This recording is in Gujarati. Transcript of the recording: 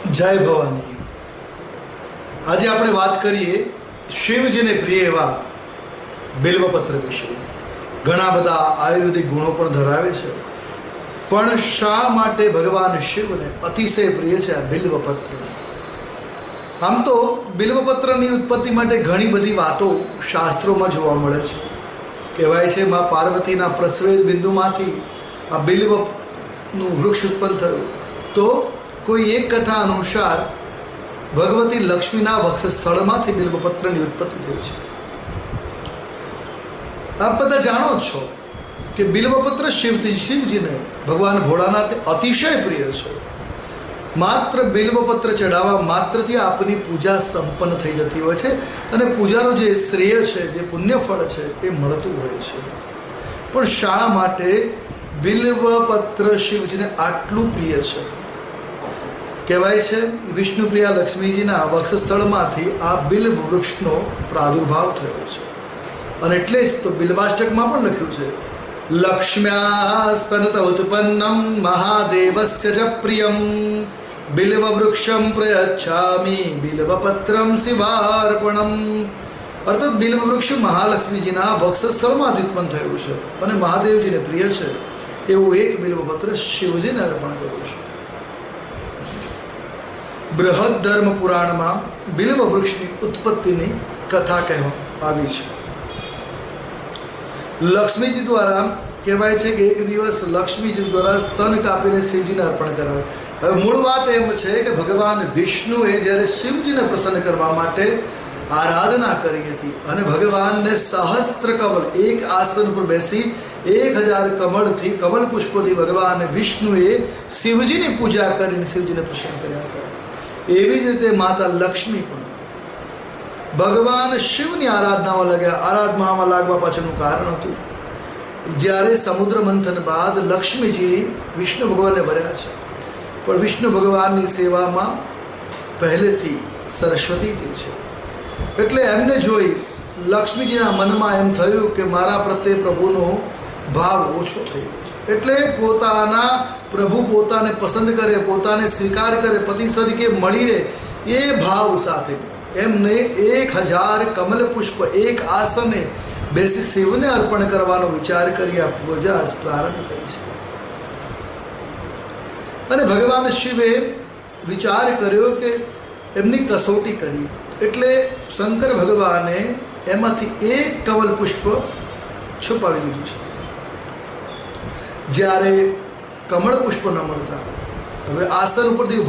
જય ભવાની. આજે આપણે વાત કરીએ શિવજીને પ્રિય એવા બિલ્વપત્ર વિશે. ઘણા બધા આયુર્વેદિક ગુણો પણ ધરાવે છે, પણ શા માટે ભગવાન શિવને અતિશય પ્રિય છે આ બિલ્વપત્ર? આમ તો બિલ્વપત્રની ઉત્પત્તિ માટે ઘણી બધી વાતો શાસ્ત્રોમાં જોવા મળે છે. કહેવાય છે મા પાર્વતીના પ્રસ્વેદ બિંદુમાંથી આ બિલ્વનું વૃક્ષ ઉત્પન્ન થયું. તો કોઈ એક કથા અનુસાર ભગવતી લક્ષ્મીના વક્ષસ્થળમાંથી બિલ્વપત્રની ઉત્પત્તિ થઈ છે. આપ બધા જાણો છો કે બિલ્વપત્ર શિવજીને ભગવાન ભોળાનાથ અતિશય પ્રિય છે. માત્ર બિલ્વપત્ર ચડાવવા માત્રથી આપની પૂજા સંપન્ન થઈ જતી હોય છે અને પૂજાનો જે શ્રેય છે, જે પુણ્યફળ છે એ મળતું હોય છે. પણ શા માટે બિલ્વપત્ર શિવજીને આટલું પ્રિય છે? કહેવાય છે વિષ્ણુપ્રિયા લક્ષ્મીજીના વક્ષસ્થળમાંથી આ બિલ્વ વૃક્ષનો પ્રાદુર્ભાવ થયો છે. અને એટલે જ તો બિલ્વાષ્ટકમાં પણ લખ્યું છે, લક્ષ્મ્યા સ્તનત ઉત્પન્નમ મહાદેવસ્ય જ પ્રિયમ બિલ્વ વૃક્ષમ પ્રયચ્છામિ બિલ્વપત્રમ શિવાર્પણમ. અર્થાત બિલ્વ વૃક્ષ મહાલક્ષ્મીજીના વક્ષસ્થળમાંથી ઉત્પન્ન થયું છે અને મહાદેવજીને પ્રિય છે એવું એક બિલ્વપત્ર શિવજીને અર્પણ કર્યું છે. બૃહદ ધર્મ પુરાણમાં બિલ્વ વૃક્ષની ઉત્પત્તિની કથા કહેવામાં આવી છે. લક્ષ્મીજી દ્વારા કહેવાય છે કે એક દિવસ લક્ષ્મીજી દ્વારા સ્તન કાપીને શિવજીને અર્પણ કરાવે. હવે મૂળ વાત એમ છે કે ભગવાન વિષ્ણુએ જ્યારે શિવજીને પ્રસન્ન કરવા માટે આરાધના કરી હતી અને ભગવાનને સહસ્ત્ર કમળ, એક આસન પર બેસી 1000 કમળથી, કમળ પુષ્પોથી ભગવાન વિષ્ણુએ શિવજીની પૂજા કરીને શિવજીને પ્રસન્ન કર્યા હતા. એવી જ રીતે માતા લક્ષ્મી પણ ભગવાન શિવની આરાધનામાં લાગ્યા. આરાધનામાં લાગવા પાછળનું કારણ હતું, જ્યારે સમુદ્ર મંથન બાદ લક્ષ્મીજી વિષ્ણુ ભગવાનને વર્યા છે, પણ વિષ્ણુ ભગવાનની સેવામાં પહેલેથી સરસ્વતીજી છે. એટલે એમને જોઈ લક્ષ્મીજીના મનમાં એમ થયું કે મારા પ્રત્યે પ્રભુનો ભાવ ઓછો થયો છે. એટલે પોતાના પ્રભુ પોતાને પસંદ કરે, પોતાને સ્વીકાર કરે, પતિ તરીકે મળી રહે એ ભાવ સાથે એમને 1000 કમલ પુષ્પ એક આસને બેસી શિવને અર્પણ કરવાનો વિચાર કરી આ પૂજા પ્રારંભ કરી છે. અને ભગવાન શિવે વિચાર કર્યો કે એમની કસોટી કરી, એટલે શંકર ભગવાને એમાંથી એક કમલ પુષ્પ છુપાવી લીધું છે. જ્યારે કમળ પુષ્પ ન મળતા હવે આસન ઉપરથી ઉભા